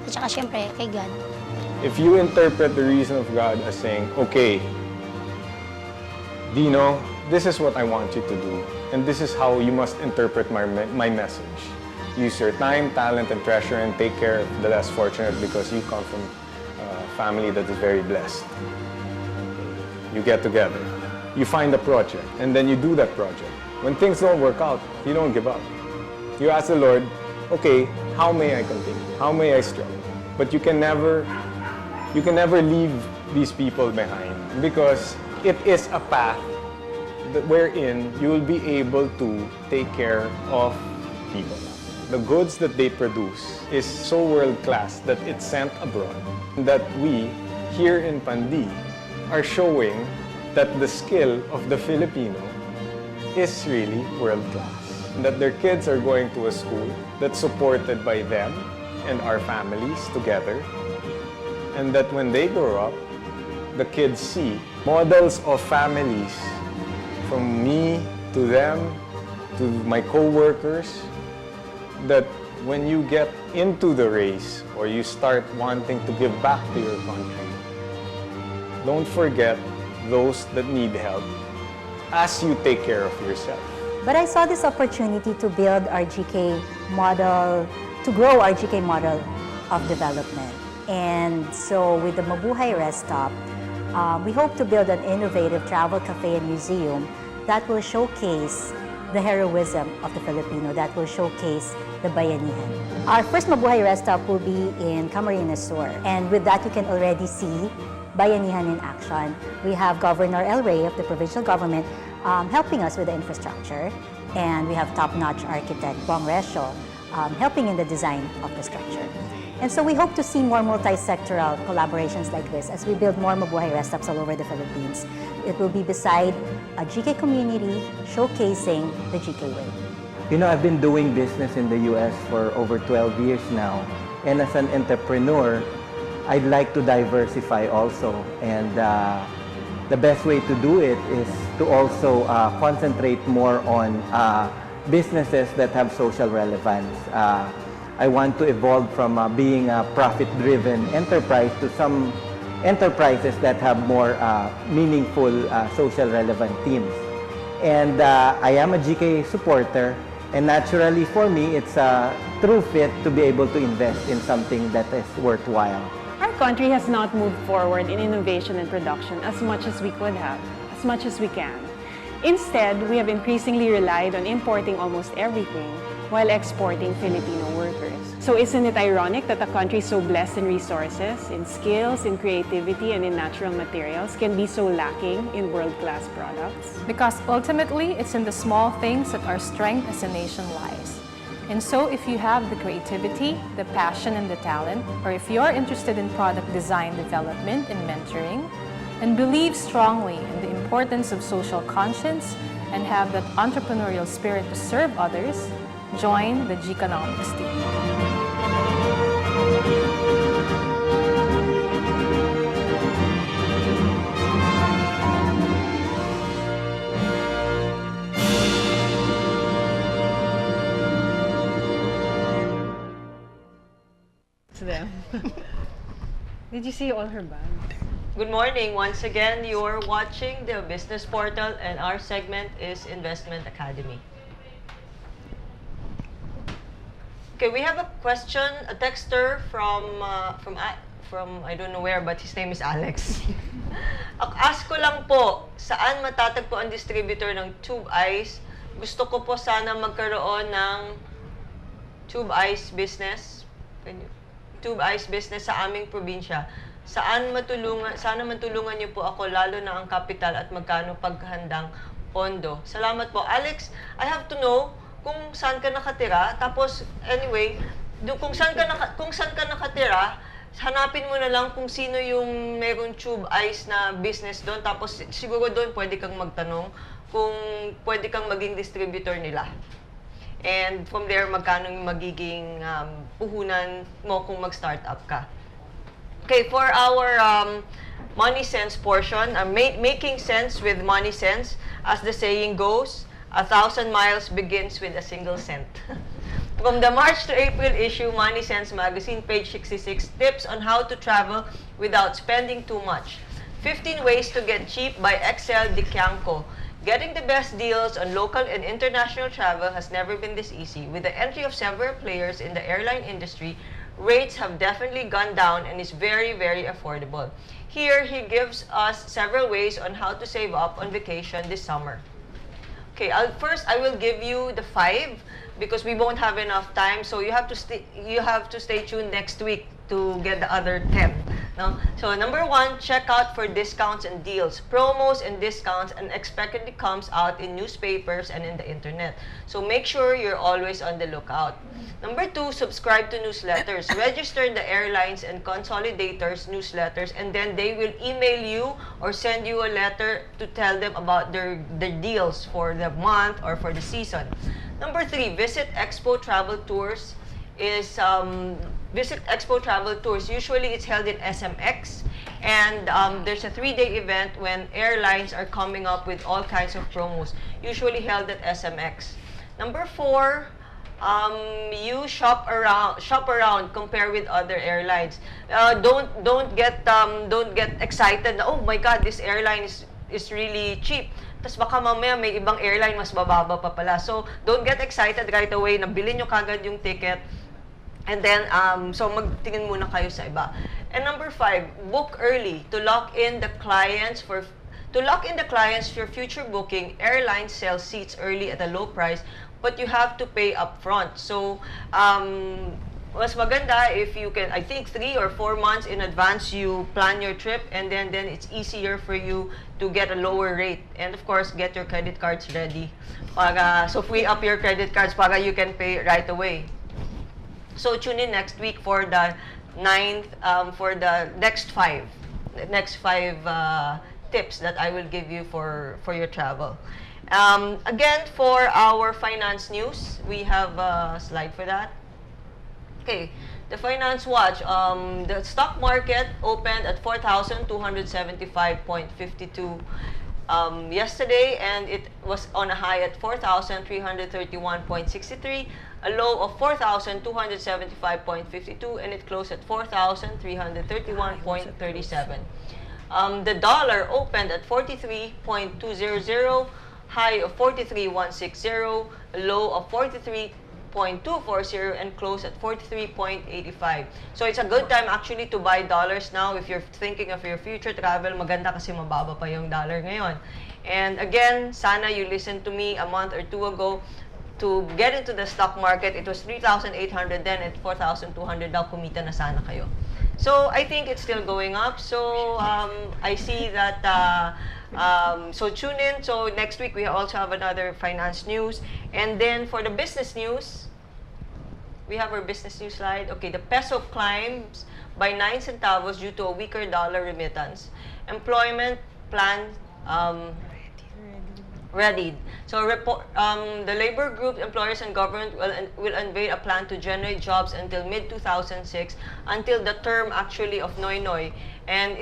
At saka syempre, kay God. If you interpret the reason of God as saying, okay, Dino, this is what I want you to do, and this is how you must interpret my message. Use your time, talent, and treasure, and take care of the less fortunate because you come from a family that is very blessed. You get together, you find a project, and then you do that project. When things don't work out, you don't give up. You ask the Lord, okay, how may I continue? How may I struggle? But you can never leave these people behind because it is a path wherein you will be able to take care of people. The goods that they produce is so world-class that it's sent abroad. That we, here in Pandi, are showing that the skill of the Filipino is really world-class. That their kids are going to a school that's supported by them and our families together. And that when they grow up, the kids see models of families from me to them, to my co-workers, that when you get into the race or you start wanting to give back to your country, don't forget those that need help as you take care of yourself. But I saw this opportunity to build our GK model, to grow our GK model of development. And so with the Mabuhay Rest Stop, we hope to build an innovative travel cafe and museum that will showcase the heroism of the Filipino, that will showcase the bayanihan. Our first Mabuhay Rest Stop will be in Camarines Sur. And with that, you can already see bayanihan in action. We have Governor El Rey of the provincial government helping us with the infrastructure. And we have top-notch architect Bong Resho helping in the design of the structure. And so we hope to see more multi-sectoral collaborations like this as we build more Mabuhay Rest Stops all over the Philippines. It will be beside a GK community showcasing the GK way. You know, I've been doing business in the US for over 12 years now. And as an entrepreneur, I'd like to diversify also. And the best way to do it is to also concentrate more on businesses that have social relevance. I want to evolve from being a profit-driven enterprise to some enterprises that have more meaningful social relevant teams. And I am a GK supporter, and naturally for me, it's a true fit to be able to invest in something that is worthwhile. Our country has not moved forward in innovation and production as much as we could have, as much as we can. Instead, we have increasingly relied on importing almost everything while exporting Filipino workers. So isn't it ironic that a country so blessed in resources, in skills, in creativity, and in natural materials can be so lacking in world-class products? Because ultimately, it's in the small things that our strength as a nation lies. And so if you have the creativity, the passion, and the talent, or if you're interested in product design development and mentoring, and believe strongly in the importance of social conscience and have that entrepreneurial spirit to serve others, join the GKONOMICS team. To them. Did you see all her bags? Good morning. Once again, you're watching the Business Portal and our segment is Investment Academy. Okay, we have a question, a texter from I don't know where, but his name is Alex. Ask ko lang po, saan matatagpo ang distributor ng tube ice? Gusto ko po sana magkaroon ng tube ice business. Tube ice business sa aming probinsya. Sana matulungan niyo po ako, lalo na ang kapital at magkano paghandang pondo. Salamat po. Alex, I have to know kung saan ka nakatira. Tapos, anyway, kung saan ka nakatira, hanapin mo na lang kung sino yung mayroong tube ice na business doon. Tapos, siguro doon pwede kang magtanong kung pwede kang maging distributor nila. And from there, magkano yung magiging puhunan mo kung mag-start up ka. Okay, for our money sense portion, making sense with money sense, as the saying goes, 1,000 miles begins with a single cent. From the March to April issue, Money Sense magazine, page 66, tips on how to travel without spending too much. 15 ways to get cheap by Excel Dikianco. Getting the best deals on local and international travel has never been this easy. With the entry of several players in the airline industry, rates have definitely gone down and is very, very affordable. Here, he gives us several ways on how to save up on vacation this summer. Okay, first I will give you the 5 because we won't have enough time. So you have to stay tuned next week to get the other 10. No? So number 1, check out for discounts and deals. Promos and discounts unexpectedly comes out in newspapers and in the internet. So make sure you're always on the lookout. Number 2, subscribe to newsletters. Register the airlines and consolidators newsletters, and then they will email you or send you a letter to tell them about their deals for the month or for the season. Number 3, visit Expo Travel Tours. Visit Expo Travel Tours. Usually it's held in SMX, and there's a 3-day event when airlines are coming up with all kinds of promos, usually held at SMX. Number 4, you shop around, compare with other airlines. Don't get excited na, oh my God, this airline is really cheap. Tapos baka mamaya may ibang airline mas bababa pa pala. So don't get excited right away. Nabili nyo kagad yung ticket. And then, so magtingin muna kayo sa iba. And number 5, book early to lock in the clients for future booking. Airlines sell seats early at a low price, but you have to pay upfront. So, mas maganda if you can, I think 3 or 4 months in advance you plan your trip, and then it's easier for you to get a lower rate. And of course, get your credit cards ready. So free up your credit cards para you can pay right away. So tune in next week for the 9th, for the next 5 tips that I will give you for your travel. Again, for our finance news, we have a slide for that. Okay, the Finance Watch. The stock market opened at 4,275.52 yesterday, and it was on a high at 4,331.63, a low of 4,275.52, and it closed at 4,331.37. The dollar opened at 43.200, high of 43.160, a low of 43.240, and close at 43.85. So it's a good time actually to buy dollars now if you're thinking of your future travel. Maganda kasi mababa pa yung dollar ngayon. And again, sana you listened to me a month or 2 ago. To get into the stock market, it was 3,800 then, at 4,200 daw, kumita na sana kayo. So I think it's still going up. So I see that, so tune in. So next week we also have another finance news. And then for the business news, we have our business news slide. Okay, the peso climbs by 9 centavos due to a weaker dollar remittance. Employment plan readied. So the labor group, employers and government will unveil a plan to generate jobs until mid-2006, until the term actually of Noy Noy. And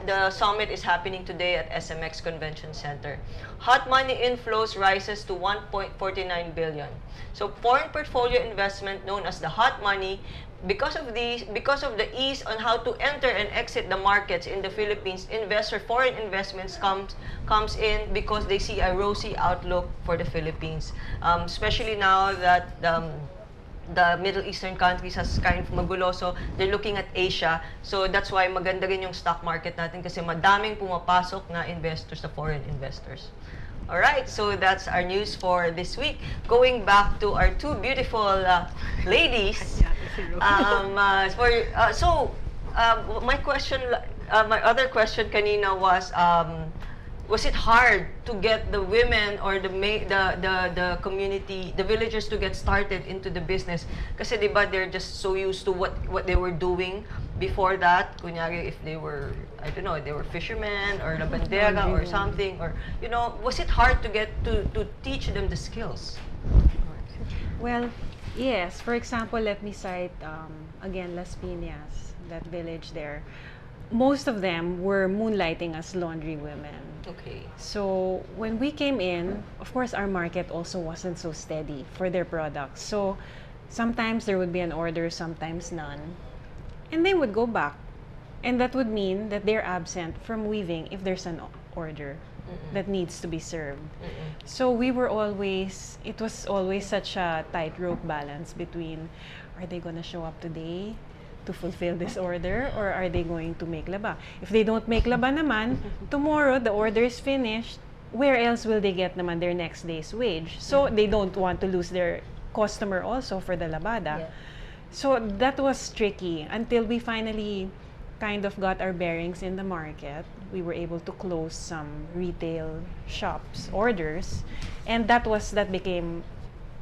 the summit is happening today at SMX Convention Center. Hot money inflows rises to 1.49 billion. So foreign portfolio investment, known as the hot money, because of the ease on how to enter and exit the markets in the Philippines, foreign investments comes in because they see a rosy outlook for the Philippines, especially now that the Middle Eastern countries has kind of magulo, so they're looking at Asia. So that's why maganda rin yung stock market natin kasi madaming pumapasok na investors, na foreign investors. Alright, so that's our news for this week. Going back to our two beautiful ladies. My other question kanina was it hard to get the women or the community, the villagers to get started into the business? Kasi diba, they're just so used to what they were doing before that. Kunyari, if they were, I don't know, they were fishermen or labandera or something, or, you know, was it hard to get to teach them the skills? Well, yes. For example, let me cite, again, Las Piñas, that village there. Most of them were moonlighting as laundry women. Okay. So when we came in, of course, our market also wasn't so steady for their products. So Sometimes there would be an order, sometimes none. And they would go back. And that would mean that they're absent from weaving if there's an order that needs to be served. So we were always, it was always such a tightrope balance between, are they going to show up today to fulfill this order, or are they going to make laba? If they don't make laba naman, tomorrow the order is finished, where else will they get naman their next day's wage? So they don't want to lose their customer also for the labada. So that was tricky until we finally kind of got our bearings in the market. We were able to close some retail shops orders, and that became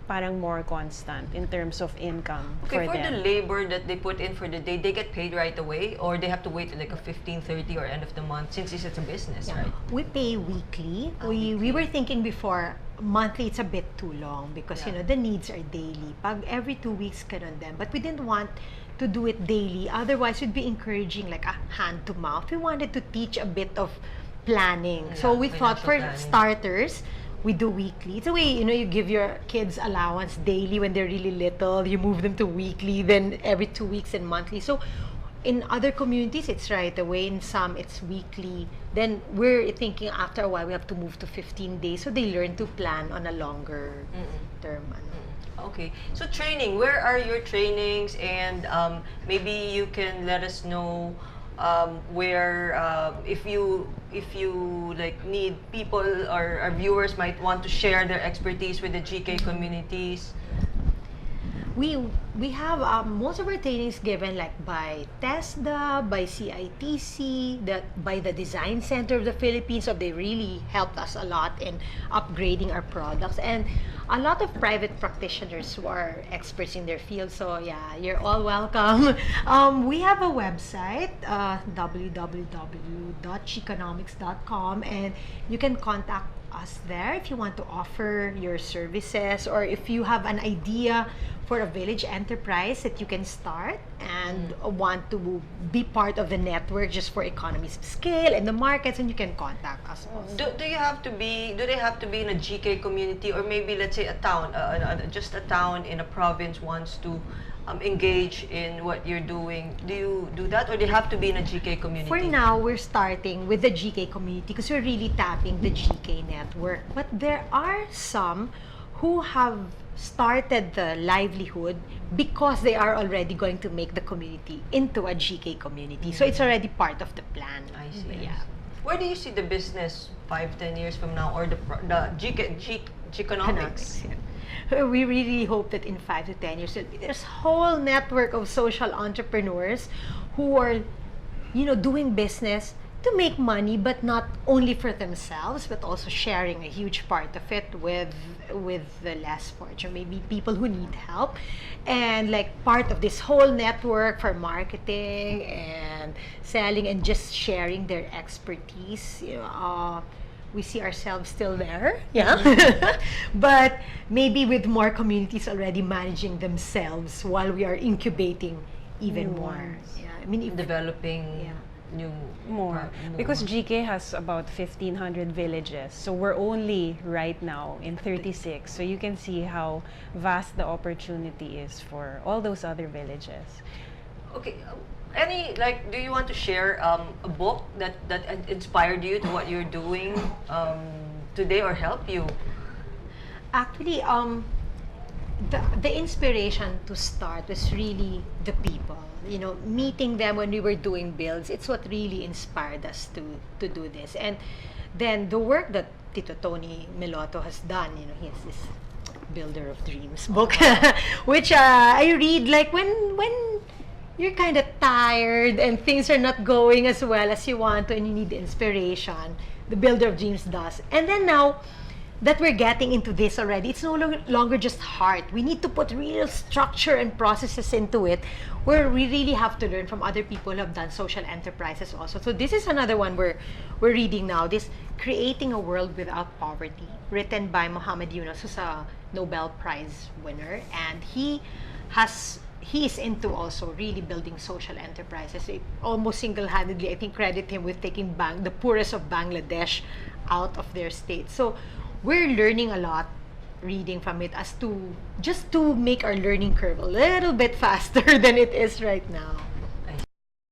parang more constant in terms of income Okay, for them. the labor that they put in for the day, they get paid right away, or they have to wait till like a 15:30 or end of the month, since it's a business, right? We pay weekly. We were thinking before, monthly it's a bit too long because you know the needs are daily. Pag every 2 weeks ganun din. But we didn't want to do it daily. Otherwise, we'd be encouraging like a hand to mouth. We wanted to teach a bit of planning. So we thought for financial planning. starters, we do weekly. It's a way, you know, you give your kids allowance daily when they're really little. You move them to weekly, then every 2 weeks and monthly. So in other communities, it's right away. In some, it's weekly. Then we're thinking after a while, we have to move to 15 days. So they learn to plan on a longer term. Okay, so training, where are your trainings, and maybe you can let us know where if you like need people, or our viewers might want to share their expertise with the GK communities. We have most of our trainings given like by TESDA, by CITC, by the Design Center of the Philippines. So they really helped us a lot in upgrading our products, and a lot of private practitioners who are experts in their field. So yeah, you're all welcome. We have a website, www.GKONOMICS.com, and you can contact us there if you want to offer your services, or if you have an idea for a village enterprise that you can start and want to be part of the network just for economies of scale and the markets, and you can contact us also. Do they have to be in a GK community, or maybe let's say a town, just a town in a province wants to engage in what you're doing? Do you do that, or they have to be in a GK community? For now, we're starting with the GK community because we're really tapping the GK network. But there are some who have started the livelihood because they are already going to make the community into a GK community. So it's already part of the plan. I see. Yeah. Where do you see the business 5-10 years from now, or the GK economics? We really hope that in 5 to 10 years, there's a whole network of social entrepreneurs who are, you know, doing business to make money, but not only for themselves, but also sharing a huge part of it with the less fortunate, maybe people who need help, and like part of this whole network for marketing and selling and just sharing their expertise. You know, we see ourselves still there, but maybe with more communities already managing themselves while we are incubating even more. Yeah, I mean, Developing new More. Because GK has about 1,500 villages. So we're only right now in 36. So you can see how vast the opportunity is for all those other villages. Okay. Do you want to share a book that inspired you to what you're doing today, or help you? Actually, the inspiration to start was really the people. You know, meeting them when we were doing builds, it's what really inspired us to do this. And then the work that Tito Tony Meloto has done, you know, he has this Builder of Dreams book, which I read like when you're kind of tired and things are not going as well as you want to, and you need inspiration. The Builder of Dreams does. And then now that we're getting into this already, it's no longer just heart. We need to put real structure and processes into it, where we really have to learn from other people who have done social enterprises also. So this is another one we're reading now, this Creating a World Without Poverty, written by Muhammad Yunus, who's a Nobel Prize winner, and he is into also really building social enterprises. Almost single-handedly, I think, credit him with taking the poorest of Bangladesh out of their state. So we're learning a lot reading from it as to just to make our learning curve a little bit faster than it is right now.